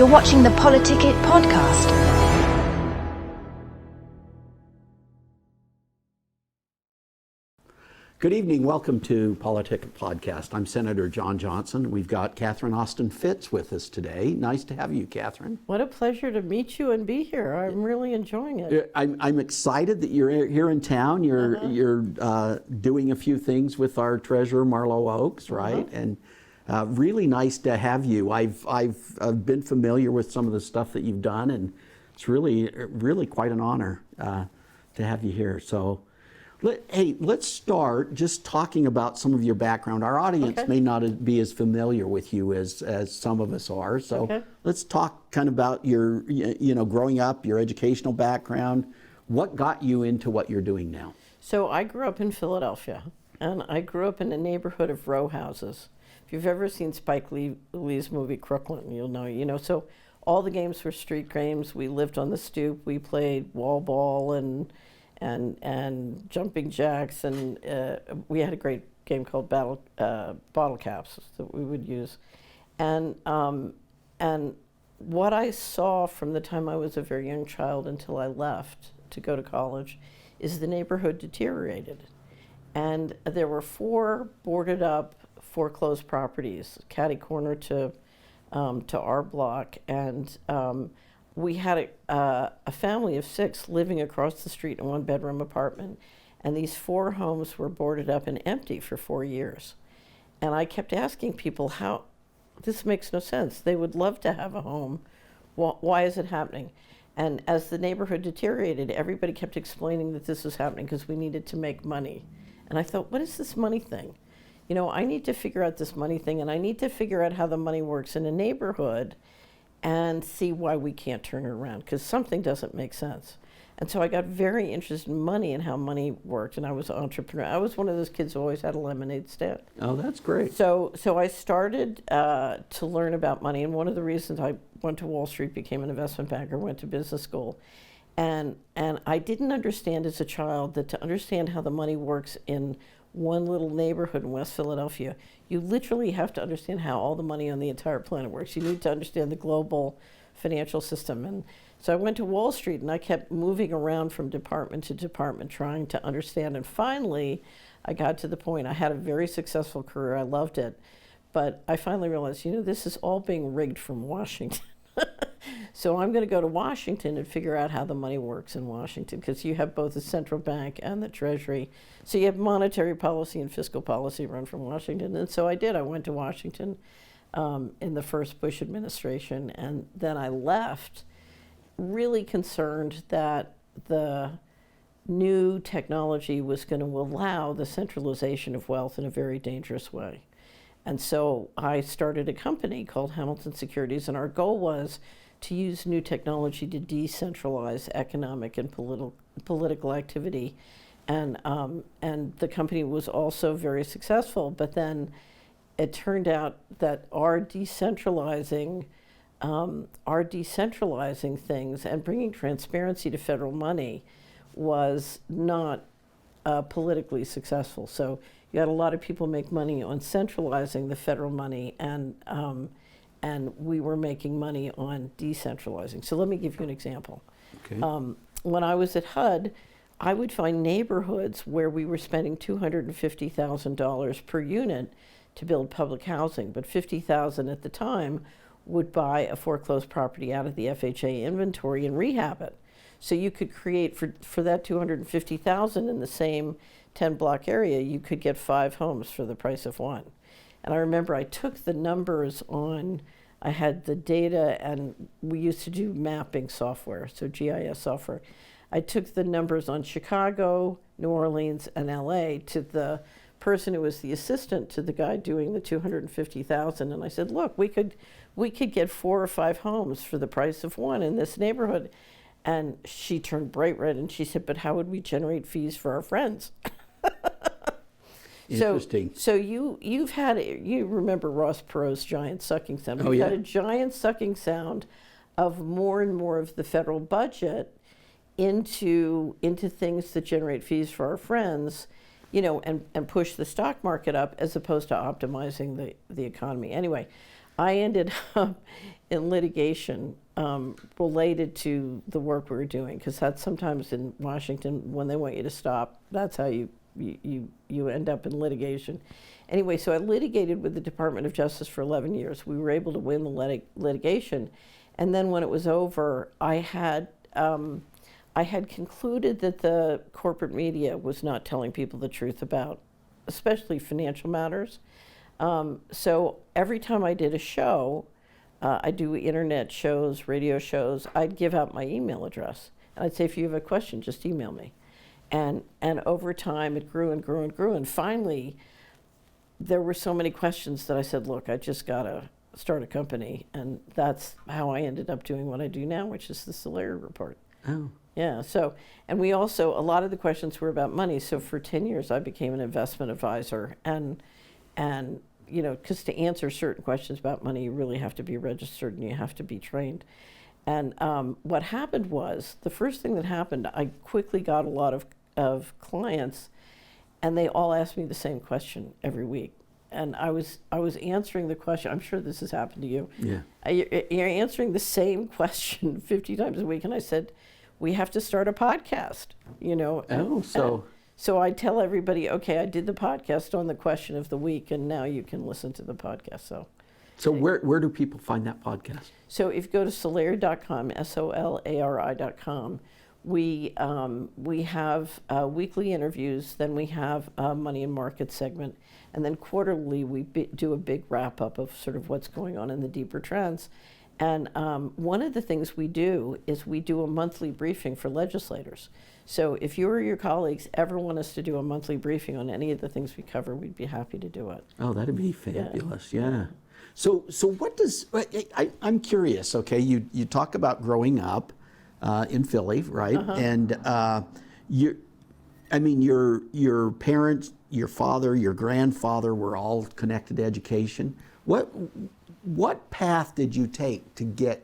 You're watching the PoliticIt podcast. Good evening. Welcome to PoliticIt podcast. I'm Senator John Johnson. We've got Catherine Austin Fitts with us today. Nice to have you, Catherine. What a pleasure to meet you and be here. I'm really enjoying it. I'm excited that you're here in town. You're doing a few things with our treasurer, Marlo Oakes, right? And really nice to have you. I've been familiar with some of the stuff that you've done, and it's really quite an honor to have you here. So. Let's start just talking about some of your background. Our audience may not be as familiar with you as some of us are. So let's talk kind of about your, growing up, your educational background. What got you into what you're doing now? So I grew up in Philadelphia, and I grew up in a neighborhood of row houses. If you've ever seen Spike Lee's movie Crooklyn, you'll know. So all the games were street games. We lived on the stoop. We played wall ball and jumping jacks, and we had a great game called bottle caps that we would use, and what I saw from the time I was a very young child until I left to go to college is the neighborhood deteriorated, and there were 4 boarded up foreclosed properties catty corner to our block, and we had a family of 6 living across the street in a 1-bedroom apartment, and these 4 homes were boarded up and empty for 4 years. And I kept asking people, how this makes no sense. They would love to have a home. Why is it happening? And as the neighborhood deteriorated, everybody kept explaining that this was happening because we needed to make money. And I thought, what is this money thing? I need to figure out this money thing, and I need to figure out how the money works in a neighborhood and see why we can't turn it around, because something doesn't make sense. And so I got very interested in money and how money worked, and I was an entrepreneur. I was one of those kids who always had a lemonade stand. Oh, that's great. So I started to learn about money, and one of the reasons I went to Wall Street, became an investment banker, went to business school, and I didn't understand as a child that to understand how the money works in one little neighborhood in West Philadelphia, you literally have to understand how all the money on the entire planet works. You need to understand the global financial system. And so I went to Wall Street, and I kept moving around from department to department trying to understand. And finally, I got to the point, I had a very successful career. I loved it. But I finally realized, this is all being rigged from Washington. So I'm going to go to Washington and figure out how the money works in Washington, because you have both the central bank and the Treasury. So you have monetary policy and fiscal policy run from Washington. And so I did. I went to Washington in the first Bush administration, and then I left really concerned that the new technology was going to allow the centralization of wealth in a very dangerous way. And so I started a company called Hamilton Securities, and our goal was to use new technology to decentralize economic and political activity. And the company was also very successful, but then it turned out that our decentralizing things and bringing transparency to federal money was not politically successful. So you had a lot of people make money on centralizing the federal money, and we were making money on decentralizing. So let me give you an example. Okay. When I was at HUD, I would find neighborhoods where we were spending $250,000 per unit to build public housing, but $50,000 at the time would buy a foreclosed property out of the FHA inventory and rehab it. So you could create, for that $250,000 in the same 10-block area, you could get 5 homes for the price of 1. And I remember I took the numbers I had the data, and we used to do mapping software, so GIS software. I took the numbers on Chicago, New Orleans, and LA to the person who was the assistant to the guy doing the $250,000, and I said, look, we could get 4 or 5 homes for the price of 1 in this neighborhood. And she turned bright red, and she said, but how would we generate fees for our friends? Interesting. So you remember Ross Perot's giant sucking sound. Oh, We've yeah. had a giant sucking sound of more and more of the federal budget into things that generate fees for our friends, and push the stock market up as opposed to optimizing the economy. Anyway, I ended up in litigation related to the work we were doing, because that's sometimes in Washington when they want you to stop. That's how you end up in litigation. Anyway, so I litigated with the Department of Justice for 11 years. We were able to win the litigation, and then when it was over, I had concluded that the corporate media was not telling people the truth about, especially financial matters. So every time I did a show, I do internet shows, radio shows, I'd give out my email address. And I'd say, if you have a question, just email me. And over time, it grew and grew and grew. And finally, there were so many questions that I said, look, I just got to start a company. And that's how I ended up doing what I do now, which is the Solari report. Oh. Yeah, so, and we also, a lot of the questions were about money. So for 10 years, I became an investment advisor. And you know, because to answer certain questions about money, you really have to be registered and you have to be trained. And what happened was, the first thing that happened, I quickly got a lot of clients, and they all asked me the same question every week. And I was answering the question. I'm sure this has happened to you. Yeah. You're answering the same question 50 times a week. And I said, we have to start a podcast, you know. Oh, So I tell everybody, okay, I did the podcast on the question of the week, and now you can listen to the podcast. So where do people find that podcast? So if you go to solari.com, solari.com, we have weekly interviews, then we have a money and market segment, and then quarterly we do a big wrap up of sort of what's going on in the deeper trends. And one of the things we do is we do a monthly briefing for legislators. So if you or your colleagues ever want us to do a monthly briefing on any of the things we cover, we'd be happy to do it. Oh, that'd be fabulous. Yeah. So what does, I'm curious, okay, you talk about growing up in Philly, right? Uh-huh. And your parents, your father, your grandfather were all connected to education. What path did you take to get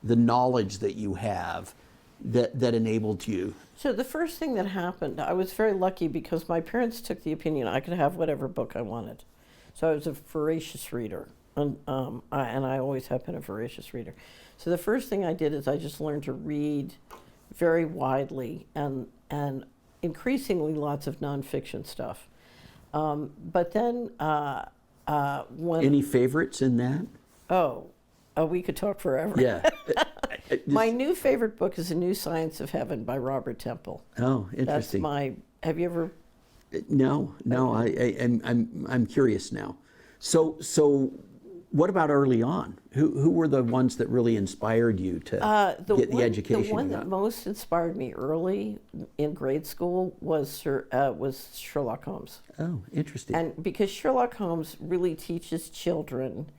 the knowledge that you have that enabled you? So the first thing that happened, I was very lucky because my parents took the opinion I could have whatever book I wanted. So I was a voracious reader, and I always have been a voracious reader. So the first thing I did is I just learned to read very widely and increasingly lots of nonfiction stuff. But then when... Any favorites in that? Oh, we could talk forever. Yeah. My new favorite book is A New Science of Heaven by Robert Temple. Oh, interesting. Have you ever? No. Okay. I'm curious now. So what about early on? Who were the ones that really inspired you to get the education? The one that most inspired me early in grade school was Sherlock Holmes. Oh, interesting. And because Sherlock Holmes really teaches children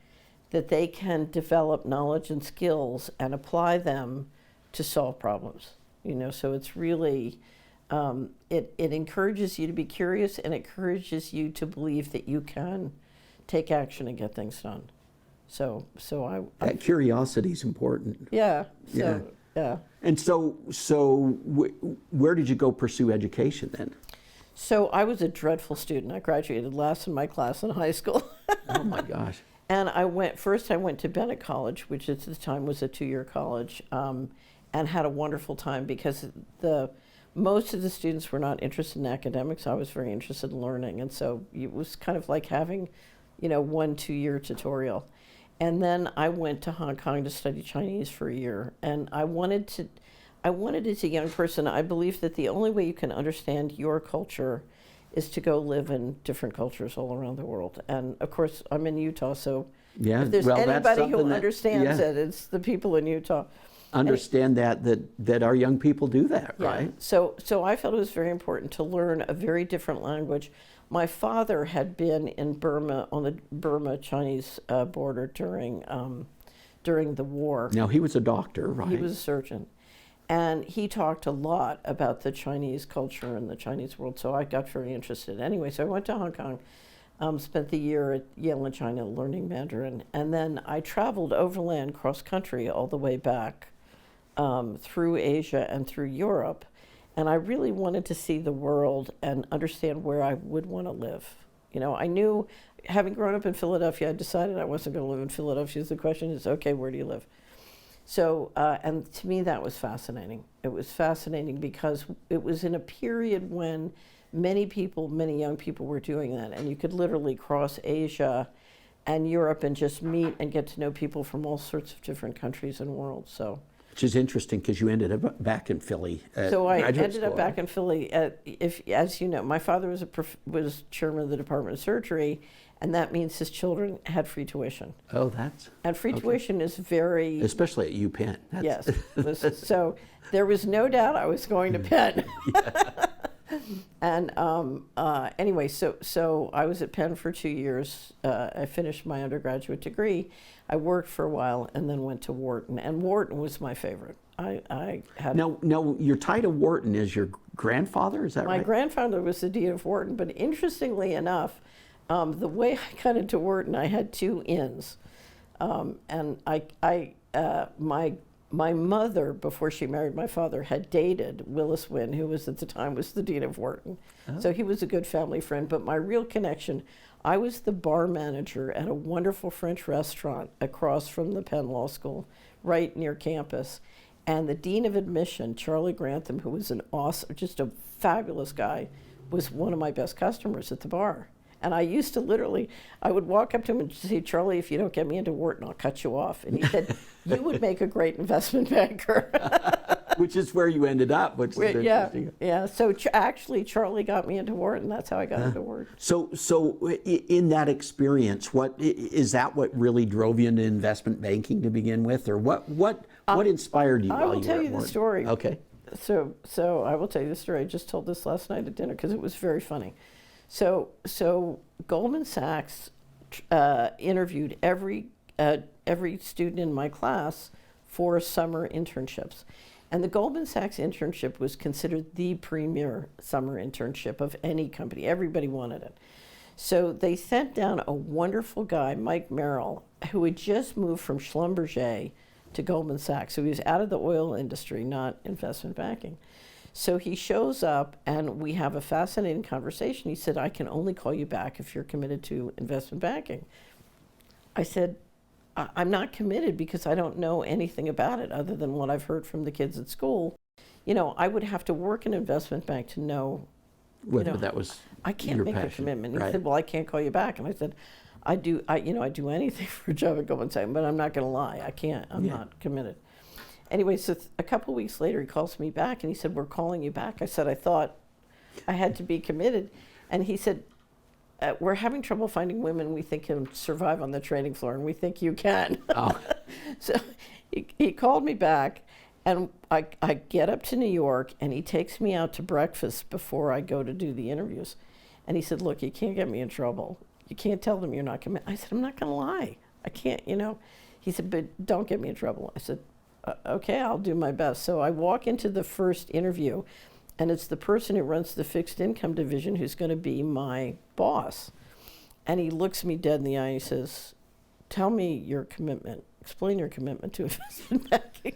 that they can develop knowledge and skills and apply them to solve problems. You know, so it's really, it encourages you to be curious, and it encourages you to believe that you can take action and get things done. So that curiosity is important. Yeah. Yeah. And so where did you go pursue education then? So I was a dreadful student. I graduated last in my class in high school. Oh my gosh. And I went to Bennett College, which at the time was a 2-year college, and had a wonderful time because most of the students were not interested in academics. I was very interested in learning. And so it was kind of like having, 1-2-year tutorial. And then I went to Hong Kong to study Chinese for a year. And I wanted as a young person, I believe that the only way you can understand your culture is to go live in different cultures all around the world. And of course, I'm in Utah, so if there's anybody who understands it, it's the people in Utah. Understand that our young people do that, right? So I felt it was very important to learn a very different language. My father had been in Burma, on the Burma-Chinese border during the war. Now, he was a doctor, right? He was a surgeon. And he talked a lot about the Chinese culture and the Chinese world, so I got very interested. Anyway, so I went to Hong Kong, spent the year at Yale in China learning Mandarin, and then I traveled overland cross-country all the way back through Asia and through Europe, and I really wanted to see the world and understand where I would want to live, You know, I knew, having grown up in Philadelphia, I decided I wasn't going to live in Philadelphia. So the question is, okay, where do you live? So, and to me, that was fascinating. It was fascinating because it was in a period when many people, many young people were doing that. And you could literally cross Asia and Europe and just meet and get to know people from all sorts of different countries and worlds. So, which is interesting because you ended up back in Philly. So I ended up back in Philly. As you know, my father was chairman of the Department of Surgery, and that means his children had free tuition. Oh, that's... And free tuition is very... Especially at UPenn. Yes. So there was no doubt I was going to Penn. And anyway, so I was at Penn for 2 years. I finished my undergraduate degree. I worked for a while and then went to Wharton. And Wharton was my favorite. I had... Now, your title Wharton is your grandfather, is that right? My grandfather was the dean of Wharton, but interestingly enough, the way I got into Wharton, I had 2 ins. And my mother, before she married my father, had dated Willis Wynn, who was at the time was the dean of Wharton. Oh. So he was a good family friend. But my real connection, I was the bar manager at a wonderful French restaurant across from the Penn Law School, right near campus. And the dean of admission, Charlie Grantham, who was just a fabulous guy, was one of my best customers at the bar. And I used to literally, I would walk up to him and say, Charlie, if you don't get me into Wharton, I'll cut you off. And he said, you would make a great investment banker. Which is where you ended up, which is interesting. Yeah. So actually, Charlie got me into Wharton. That's how I got into Wharton. So in that experience, what really drove you into investment banking to begin with? Or what inspired you while you were at Wharton? I will tell you the story. Okay. So I will tell you the story. I just told this last night at dinner because it was very funny. So Goldman Sachs interviewed every student in my class for summer internships. And the Goldman Sachs internship was considered the premier summer internship of any company. Everybody wanted it. So they sent down a wonderful guy, Mike Merrill, who had just moved from Schlumberger to Goldman Sachs. So he was out of the oil industry, not investment banking. So he shows up and we have a fascinating conversation. He said, I can only call you back if you're committed to investment banking. I said, I'm not committed because I don't know anything about it other than what I've heard from the kids at school. You know, I would have to work in an investment bank to know whether that was I can't your make passion. a commitment. He Right. said, well, I can't call you back. And I said, I do anything for a job at Goldman Sachs, but I'm not going to lie. I can't. I'm not committed. Anyway, so a couple weeks later, he calls me back and he said, we're calling you back. I said, I thought I had to be committed. And he said, we're having trouble finding women we think can survive on the trading floor, and we think you can. Oh. So he called me back, and I get up to New York, and he takes me out to breakfast before I go to do the interviews. And he said, look, you can't get me in trouble. You can't tell them you're not committed. I said, I'm not going to lie. I can't, He said, but don't get me in trouble. I said, okay, I'll do my best. So I walk into the first interview, and it's the person who runs the fixed income division who's going to be my boss. And he looks me dead in the eye and he says, tell me your commitment. Explain your commitment to investment banking.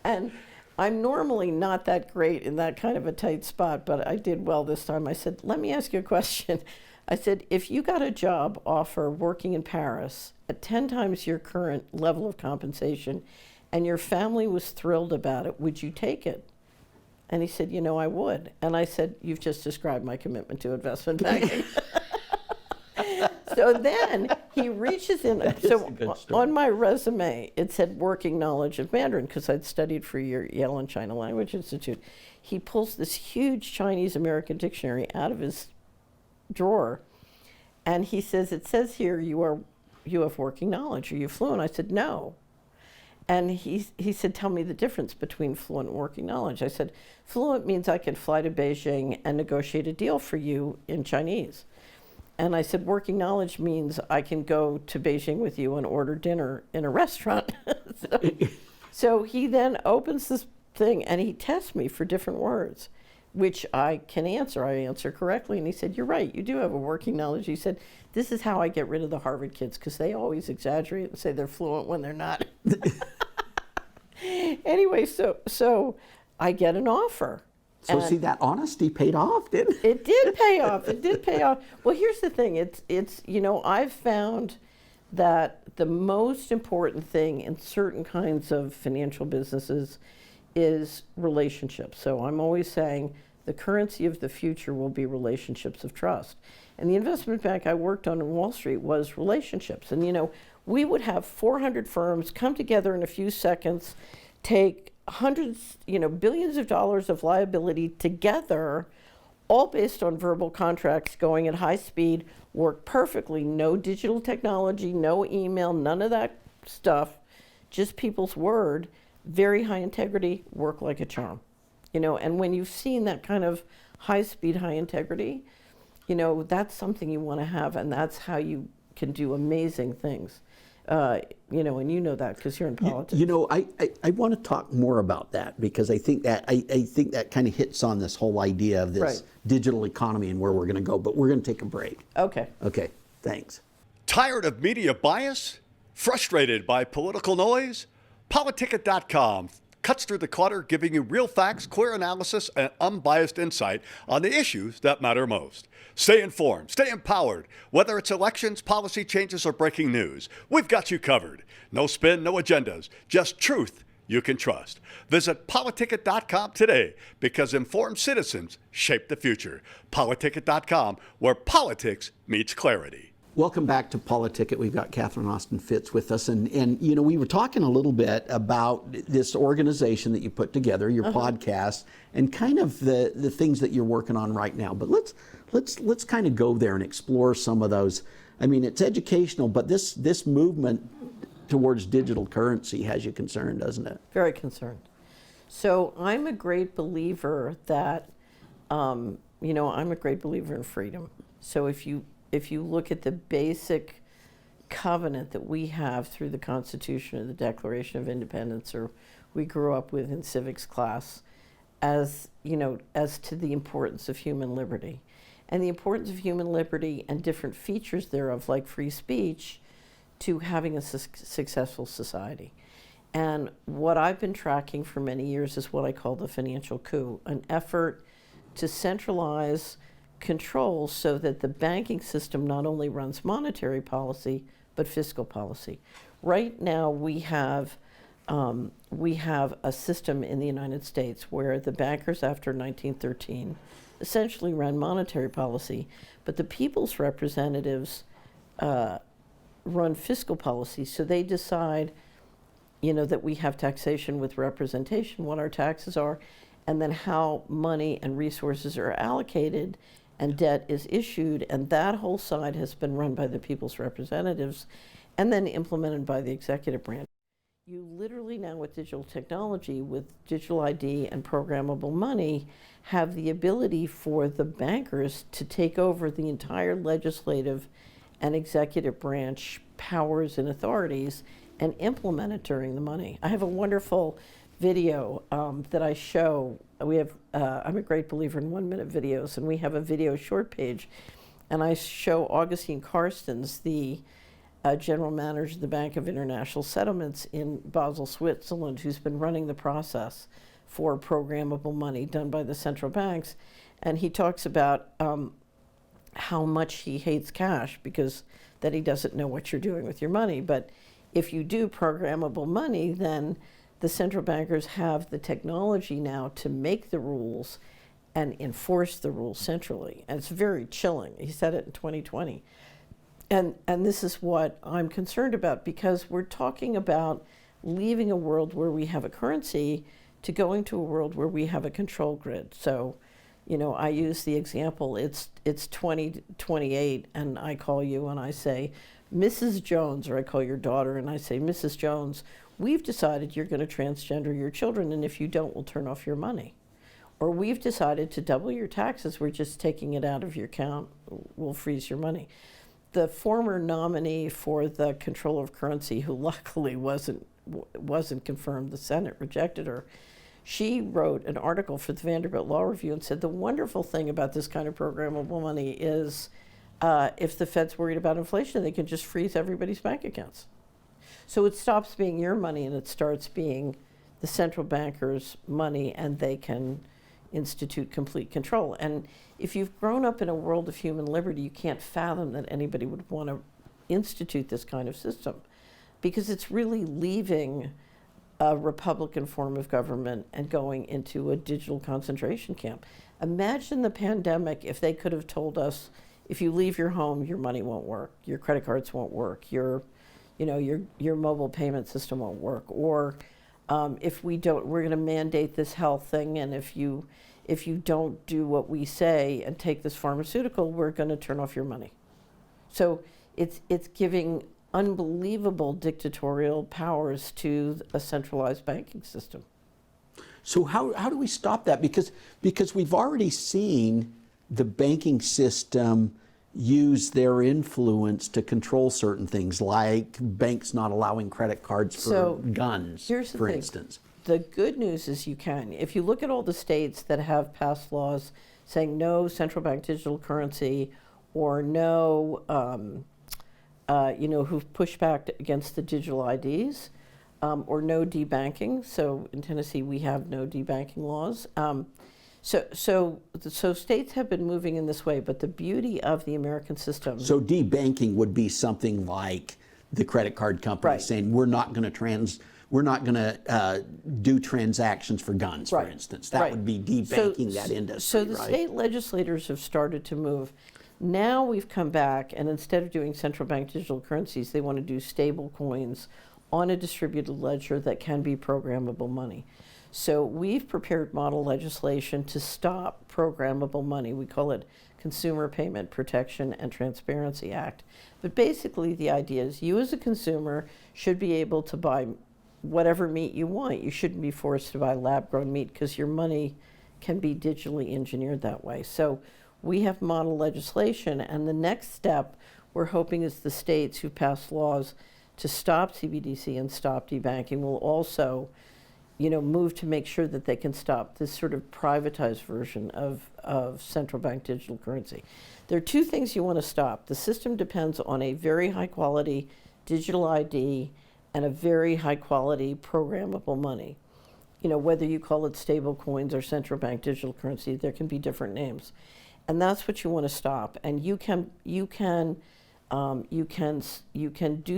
And I'm normally not that great in that kind of a tight spot, but I did well this time. I said, let me ask you a question. I said, if you got a job offer working in Paris at 10 times your current level of compensation and your family was thrilled about it, would you take it? And he said, I would. And I said, you've just described my commitment to investment banking. So then he reaches in. So on my resume, it said working knowledge of Mandarin because I'd studied for a year at Yale and China Language Institute. He pulls this huge Chinese-American dictionary out of his drawer. And he says, it says here you have working knowledge. Are you fluent? I said, no. And he said, tell me the difference between fluent and working knowledge. I said, fluent means I can fly to Beijing and negotiate a deal for you in Chinese. And I said, working knowledge means I can go to Beijing with you and order dinner in a restaurant. So he then opens this thing and he tests me for different words, which I can answer. I answer correctly. And he said, you're right, you do have a working knowledge. He said, this is how I get rid of the Harvard kids because they always exaggerate and say they're fluent when they're not. Anyway, so I get an offer. So see, that honesty paid off, didn't it? It did pay off. It did pay off. Well, here's the thing. It's I've found that the most important thing in certain kinds of financial businesses is relationships. So I'm always saying the currency of the future will be relationships of trust. And the investment bank I worked on in Wall Street was relationships. And we would have 400 firms come together in a few seconds, take hundreds, billions of dollars of liability together, all based on verbal contracts going at high speed, work perfectly, no digital technology, no email, none of that stuff, just people's word, very high integrity, work like a charm. And when you've seen that kind of high speed, high integrity, that's something you want to have, and that's how you can do amazing things. And that because you're in politics. I want to talk more about that because I think that kind of hits on this whole idea of this digital economy and where we're going to go. But we're going to take a break. Okay. Okay. Thanks. Tired of media bias? Frustrated by political noise? PoliticIt.com cuts through the clutter, giving you real facts, clear analysis, and unbiased insight on the issues that matter most. Stay informed, stay empowered. Whether it's elections, policy changes, or breaking news, we've got you covered. No spin, no agendas, just truth you can trust. Visit PoliticIt.com today because informed citizens shape the future. PoliticIt.com, where politics meets clarity. Welcome back to PoliticIt. We've got Catherine Austin Fitts with us. And we were talking a little bit about this organization that you put together, your podcast, and kind of the things that you're working on right now. But let's kind of go there and explore some of those. I mean, it's educational, but this movement towards digital currency has you concerned, doesn't it? Very concerned. So I'm a great believer that, I'm a great believer in freedom. So if you look at the basic covenant that we have through the Constitution or the Declaration of Independence, or we grew up with in civics class, as to the importance of human liberty. And the importance of human liberty and different features thereof, like free speech, to having a successful society. And what I've been tracking for many years is what I call the financial coup, an effort to centralize control so that the banking system not only runs monetary policy, but fiscal policy. Right now we have a system in the United States where the bankers after 1913 essentially ran monetary policy, but the people's representatives run fiscal policy. So they decide, that we have taxation with representation, what our taxes are, and then how money and resources are allocated and debt is issued, and that whole side has been run by the people's representatives and then implemented by the executive branch. You literally now with digital technology, with digital ID and programmable money, have the ability for the bankers to take over the entire legislative and executive branch powers and authorities and implement it during the money. I have a wonderful video that I show. I'm a great believer in 1-minute videos, and we have a video short page, and I show Augustine Carstens, the general manager of the Bank of International Settlements in Basel, Switzerland, who's been running the process for programmable money done by the central banks, and he talks about how much he hates cash because that he doesn't know what you're doing with your money. But if you do programmable money, then the central bankers have the technology now to make the rules and enforce the rules centrally. And it's very chilling. He said it in 2020. And this is what I'm concerned about, because we're talking about leaving a world where we have a currency to going to a world where we have a control grid. So, I use the example, it's 2028 and I call you and I say, Mrs. Jones, or I call your daughter and I say, Mrs. Jones, we've decided you're going to transgender your children, and if you don't, we'll turn off your money. Or we've decided to double your taxes, we're just taking it out of your account, we'll freeze your money. The former nominee for the control of currency, who luckily wasn't confirmed, the Senate rejected her, she wrote an article for the Vanderbilt Law Review and said the wonderful thing about this kind of programmable money is if the Fed's worried about inflation, they can just freeze everybody's bank accounts. So it stops being your money and it starts being the central banker's money, and they can, institute complete control. And if you've grown up in a world of human liberty, you can't fathom that anybody would want to institute this kind of system, because it's really leaving a Republican form of government and going into a digital concentration camp. Imagine the pandemic if they could have told us, if you leave your home, your money won't work, your credit cards won't work, your mobile payment system won't work, or if we don't, we're going to mandate this health thing, and if you don't do what we say and take this pharmaceutical, we're going to turn off your money. So it's giving unbelievable dictatorial powers to a centralized banking system. So how do we stop that? Because we've already seen the banking system use their influence to control certain things, like banks not allowing credit cards for guns, for instance. The good news is you can. If you look at all the states that have passed laws saying no central bank digital currency, or no, who've pushed back against the digital IDs, or no debanking. So in Tennessee, we have no debanking laws. So states have been moving in this way, but the beauty of the American system. So debanking would be something like the credit card company saying we're not going to do transactions for guns, for instance. That would be debanking that industry. So the state legislators have started to move. Now we've come back, and instead of doing central bank digital currencies, they want to do stable coins on a distributed ledger that can be programmable money. So we've prepared model legislation to stop programmable money. We call it Consumer Payment Protection and Transparency Act. But basically the idea is you as a consumer should be able to buy whatever meat you want. You shouldn't be forced to buy lab-grown meat because your money can be digitally engineered that way. So we have model legislation, and the next step we're hoping is the states who pass laws to stop CBDC and stop debanking will also move to make sure that they can stop this sort of privatized version of central bank digital currency. There are two things you want to stop. The system depends on a very high quality digital ID and a very high quality programmable money. Whether you call it stable coins or central bank digital currency, there can be different names. And that's what you want to stop. And you can do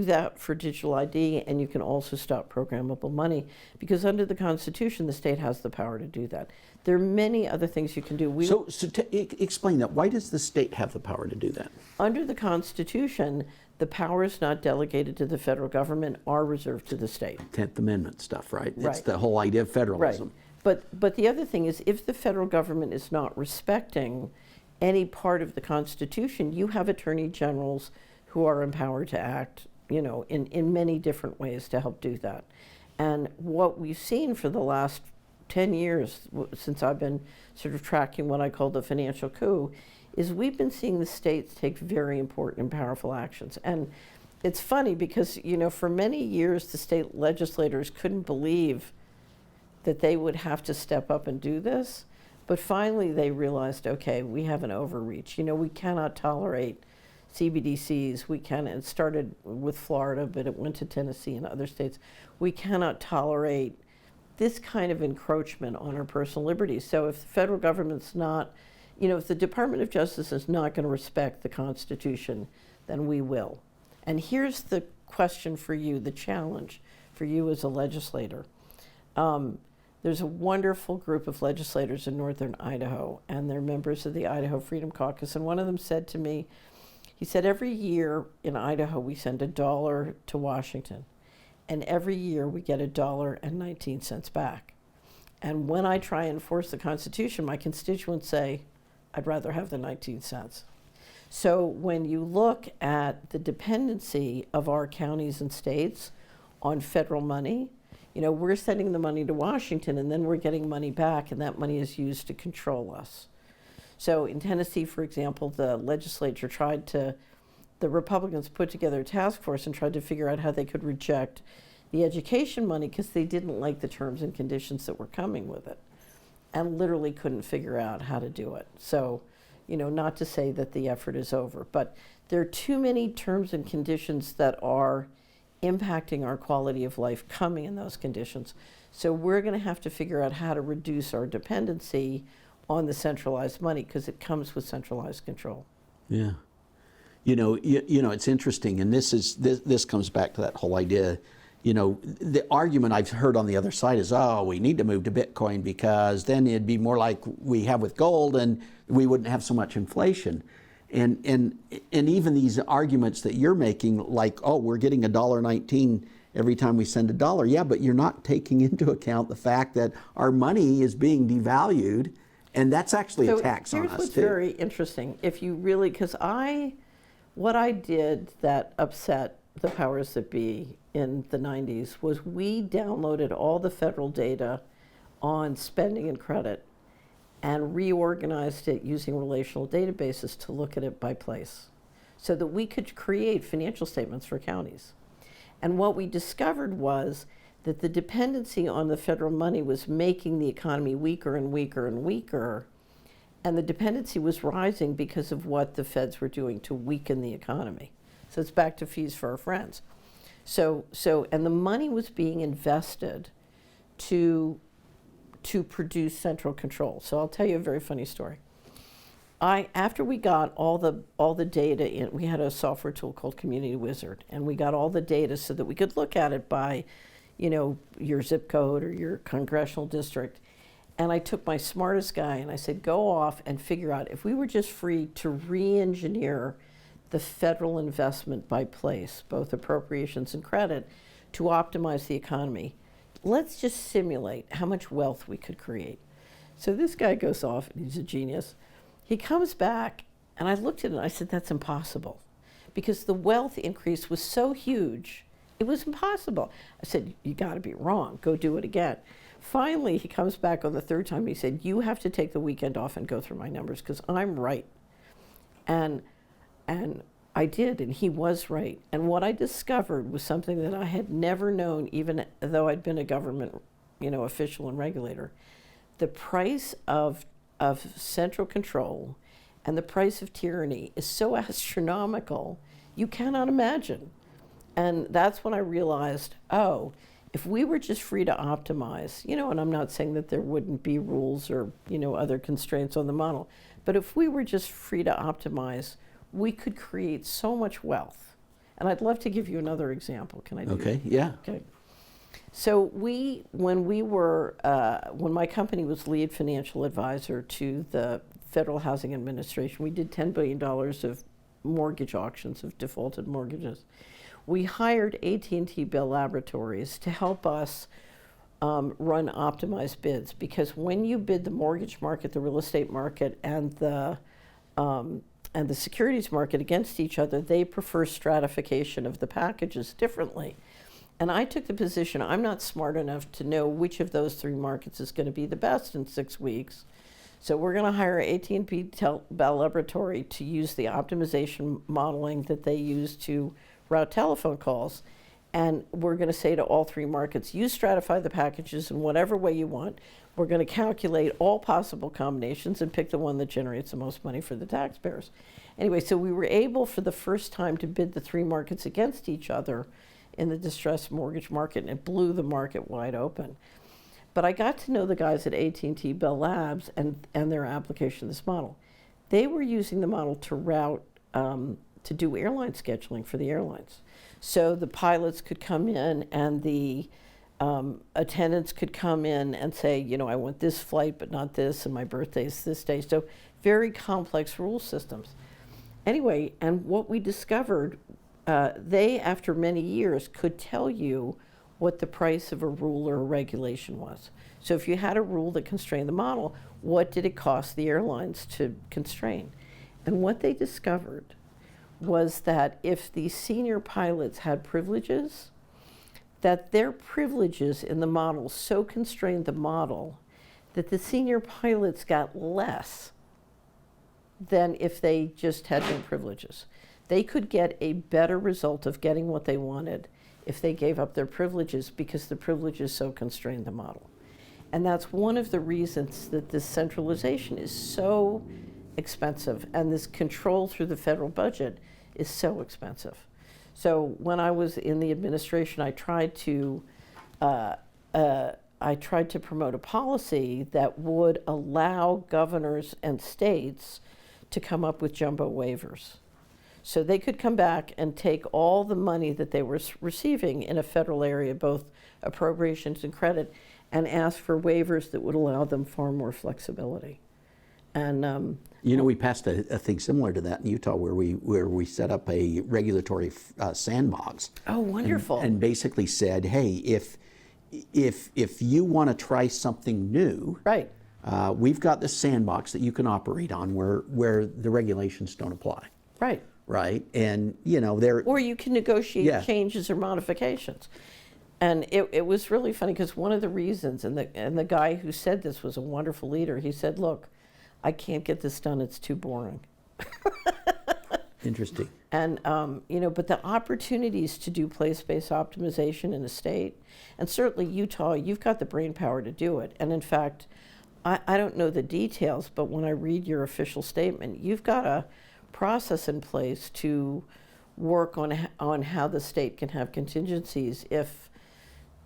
that for digital ID, and you can also stop programmable money, because under the Constitution, the state has the power to do that. There are many other things you can do. Explain that. Why does the state have the power to do that? Under the Constitution, the powers not delegated to the federal government are reserved to the state. 10th Amendment stuff, right? It's the whole idea of federalism. Right. But the other thing is, if the federal government is not respecting any part of the Constitution, you have attorney generals who are empowered to act, in many different ways to help do that. And what we've seen for the last 10 years, since I've been sort of tracking what I call the financial coup, is we've been seeing the states take very important and powerful actions. And it's funny because, for many years, the state legislators couldn't believe that they would have to step up and do this. But finally, they realized, okay, we have an overreach. We cannot tolerate CBDCs. It started with Florida, but it went to Tennessee and other states. We cannot tolerate this kind of encroachment on our personal liberties. So if the federal government's not, if the Department of Justice is not going to respect the Constitution, then we will. And here's the question for you, the challenge for you as a legislator. There's a wonderful group of legislators in northern Idaho, and they're members of the Idaho Freedom Caucus. And one of them said to me, he said, every year in Idaho, we send $1 to Washington, and every year we get $1.19 back. And when I try and enforce the Constitution, my constituents say, I'd rather have the 19 cents. So when you look at the dependency of our counties and states on federal money, we're sending the money to Washington, and then we're getting money back, and that money is used to control us. So in Tennessee, for example, the legislature the Republicans put together a task force and tried to figure out how they could reject the education money because they didn't like the terms and conditions that were coming with it, and literally couldn't figure out how to do it. So, not to say that the effort is over, but there are too many terms and conditions that are impacting our quality of life coming in those conditions. So we're going to have to figure out how to reduce our dependency on the centralized money because it comes with centralized control. Yeah. You know, it's interesting, and this comes back to that whole idea. You know, the argument I've heard on the other side is, oh, we need to move to Bitcoin because then it'd be more like we have with gold and we wouldn't have so much inflation. And even these arguments that you're making, like, oh, we're getting $1.19 every time we send a dollar. Yeah, but you're not taking into account the fact that our money is being devalued, and that's actually a tax on us, too. Here's what's very interesting. If you really, because what I did that upset the powers that be in the 90s was we downloaded all the federal data on spending and credit and reorganized it using relational databases to look at it by place so that we could create financial statements for counties. And what we discovered was that the dependency on the federal money was making the economy weaker and weaker and weaker, and the dependency was rising because of what the feds were doing to weaken the economy. So it's back to fees for our friends. And the money was being invested to produce central control. So I'll tell you a very funny story. After we got all the data in, we had a software tool called Community Wizard, and we got all the data so that we could look at it by, your zip code or your congressional district. And I took my smartest guy and I said, go off and figure out if we were just free to re-engineer the federal investment by place, both appropriations and credit, to optimize the economy. Let's just simulate how much wealth we could create. So this guy goes off, and he's a genius. He comes back, and I looked at it and I said, that's impossible. Because the wealth increase was so huge, it was impossible. I said, you gotta be wrong, go do it again. Finally, he comes back on the third time, he said, you have to take the weekend off and go through my numbers, because I'm right. And I did, and he was right. And what I discovered was something that I had never known, even though I'd been a government, official and regulator. The price of central control and the price of tyranny is so astronomical, you cannot imagine. And that's when I realized, oh, if we were just free to optimize, and I'm not saying that there wouldn't be rules or, other constraints on the model, but if we were just free to optimize, we could create so much wealth. And I'd love to give you another example. Can I do Okay, yeah. Okay. So when my company was lead financial advisor to the Federal Housing Administration, we did $10 billion of mortgage auctions of defaulted mortgages. We hired AT&T Bell Laboratories to help us run optimized bids, because when you bid the mortgage market, the real estate market, and the securities market against each other, they prefer stratification of the packages differently. And I took the position, I'm not smart enough to know which of those three markets is going to be the best in 6 weeks. So we're going to hire AT&T Bell Laboratory to use the optimization modeling that they use to route telephone calls. And we're going to say to all three markets, you stratify the packages in whatever way you want. We're going to calculate all possible combinations and pick the one that generates the most money for the taxpayers. Anyway, so we were able for the first time to bid the three markets against each other in the distressed mortgage market, and it blew the market wide open. But I got to know the guys at AT&T Bell Labs and their application of this model. They were using the model to route, to do airline scheduling for the airlines. So the pilots could come in and the attendants could come in and say, I want this flight but not this, and my birthday is this day. So very complex rule systems. Anyway, and what we discovered, they, after many years, could tell you what the price of a rule or a regulation was. So if you had a rule that constrained the model, what did it cost the airlines to constrain? And what they discovered was that if the senior pilots had privileges, that their privileges in the model so constrained the model that the senior pilots got less than if they just had no privileges. They could get a better result of getting what they wanted if they gave up their privileges, because the privileges so constrained the model. And that's one of the reasons that this centralization is so expensive, and this control through the federal budget is so expensive. So when I was in the administration, I tried to promote a policy that would allow governors and states to come up with jumbo waivers. So they could come back and take all the money that they were receiving in a federal area, both appropriations and credit, and ask for waivers that would allow them far more flexibility. And we passed a thing similar to that in Utah, where we set up a regulatory sandbox. oh, wonderful! And basically said, hey, if you want to try something new, Right. We've got this sandbox that you can operate on where the regulations don't apply. Right. Right, and there. Or you can negotiate changes or modifications. And it was really funny because one of the reasons, and the guy who said this was a wonderful leader. He said, "Look, I can't get this done. It's too boring." Interesting. And but the opportunities to do place-based optimization in a state, and certainly Utah, you've got the brain power to do it. And in fact, I don't know the details, but when I read your official statement, you've got a process in place to work on how the state can have contingencies if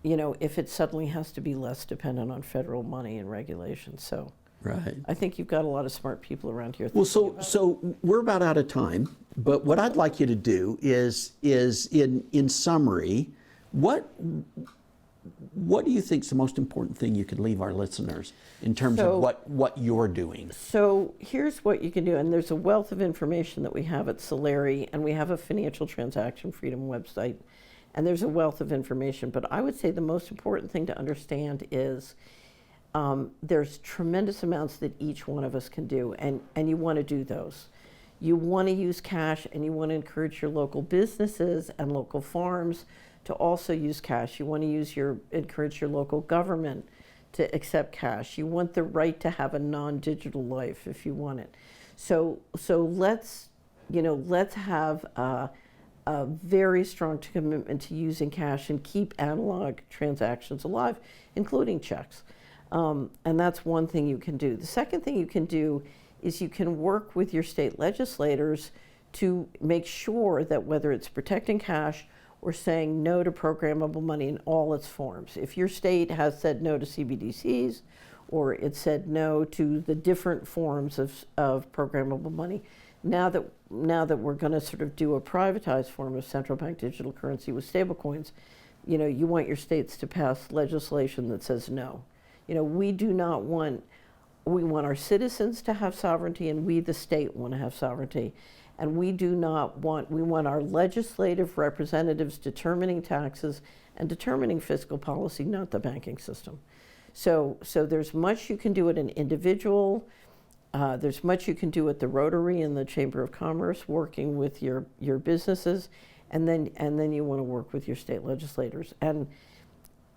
it suddenly has to be less dependent on federal money and regulations. So right. I think you've got a lot of smart people around here. Well, so we're about out of time, but what I'd like you to do is in summary, what do you think is the most important thing you could leave our listeners in terms of what you're doing? So here's what you can do, and there's a wealth of information that we have at Solari, and we have a financial transaction freedom website, and there's a wealth of information. But I would say the most important thing to understand is there's tremendous amounts that each one of us can do, and you want to do those. You want to use cash, and you want to encourage your local businesses and local farms to also use cash. You want to encourage your local government to accept cash. You want the right to have a non-digital life if you want it. So let's have a very strong commitment to using cash and keep analog transactions alive, including checks. And that's one thing you can do. The second thing you can do is you can work with your state legislators to make sure that whether it's protecting cash or saying no to programmable money in all its forms. If your state has said no to CBDCs, or it said no to the different forms of programmable money, now that we're going to sort of do a privatized form of central bank digital currency with stablecoins, you want your states to pass legislation that says no. We want our citizens to have sovereignty, and we, the state, want to have sovereignty. And we want our legislative representatives determining taxes and determining fiscal policy, not the banking system. So there's much you can do at an individual. There's much you can do at the Rotary and the Chamber of Commerce, working with your businesses, and then you want to work with your state legislators. And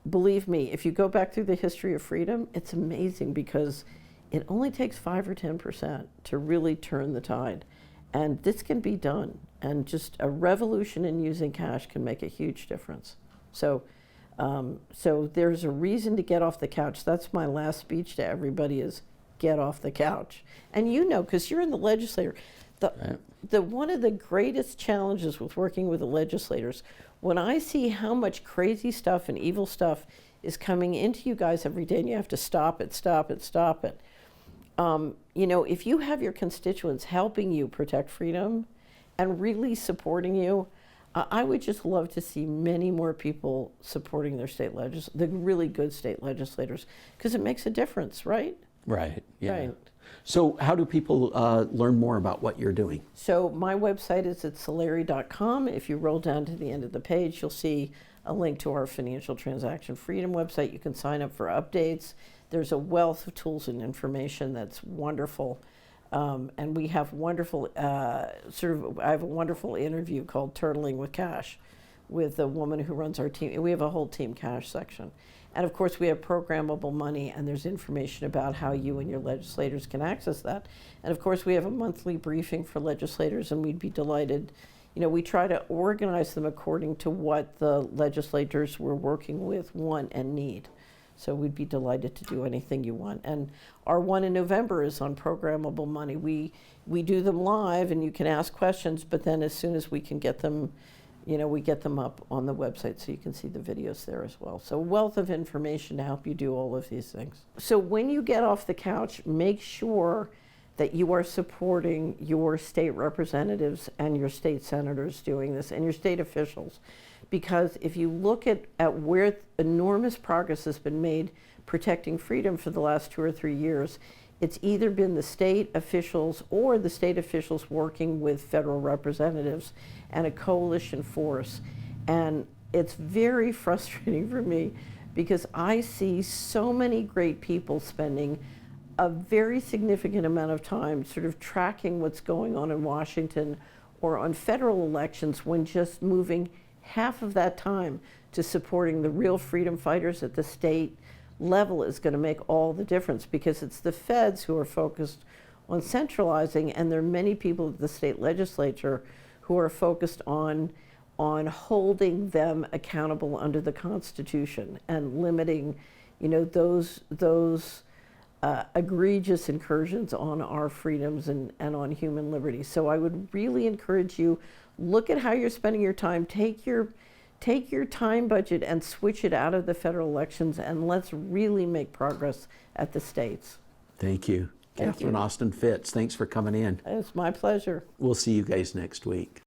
believe me, if you go back through the history of freedom, it's amazing because it only takes 5 or 10% to really turn the tide. And this can be done, and just a revolution in using cash can make a huge difference. So there's a reason to get off the couch. That's my last speech to everybody: is get off the couch. And because you're in the legislature, one of the greatest challenges with working with the legislators, when I see how much crazy stuff and evil stuff is coming into you guys every day, and you have to stop it. If you have your constituents helping you protect freedom and really supporting you, I would just love to see many more people supporting their the really good state legislators, because it makes a difference, right? Right, yeah. Right. So how do people learn more about what you're doing? So my website is at solari.com. If you roll down to the end of the page, you'll see a link to our financial transaction freedom website. You can sign up for updates. There's a wealth of tools and information that's wonderful. And we have wonderful, I have a wonderful interview called Turtling with Cash with a woman who runs our team. We have a whole team cash section. And of course, we have programmable money, and there's information about how you and your legislators can access that. And of course, we have a monthly briefing for legislators, and we'd be delighted. We try to organize them according to what the legislators we're working with want and need. So we'd be delighted to do anything you want. And our one in November is on programmable money. We do them live, and you can ask questions, but then as soon as we can get them, we get them up on the website so you can see the videos there as well. So a wealth of information to help you do all of these things. So when you get off the couch, make sure that you are supporting your state representatives and your state senators doing this and your state officials. Because if you look at where enormous progress has been made protecting freedom for the last 2 or 3 years, it's either been the state officials or the state officials working with federal representatives and a coalition force. And it's very frustrating for me because I see so many great people spending a very significant amount of time sort of tracking what's going on in Washington or on federal elections when just moving half of that time to supporting the real freedom fighters at the state level is going to make all the difference, because it's the feds who are focused on centralizing, and there are many people at the state legislature who are focused on holding them accountable under the Constitution and limiting, those egregious incursions on our freedoms and on human liberties. So I would really encourage you, look at how you're spending your time, take your time budget and switch it out of the federal elections, and let's really make progress at the states. Thank you. Thank Catherine you. Austin Fitts, thanks for coming in. It's my pleasure. We'll see you guys next week.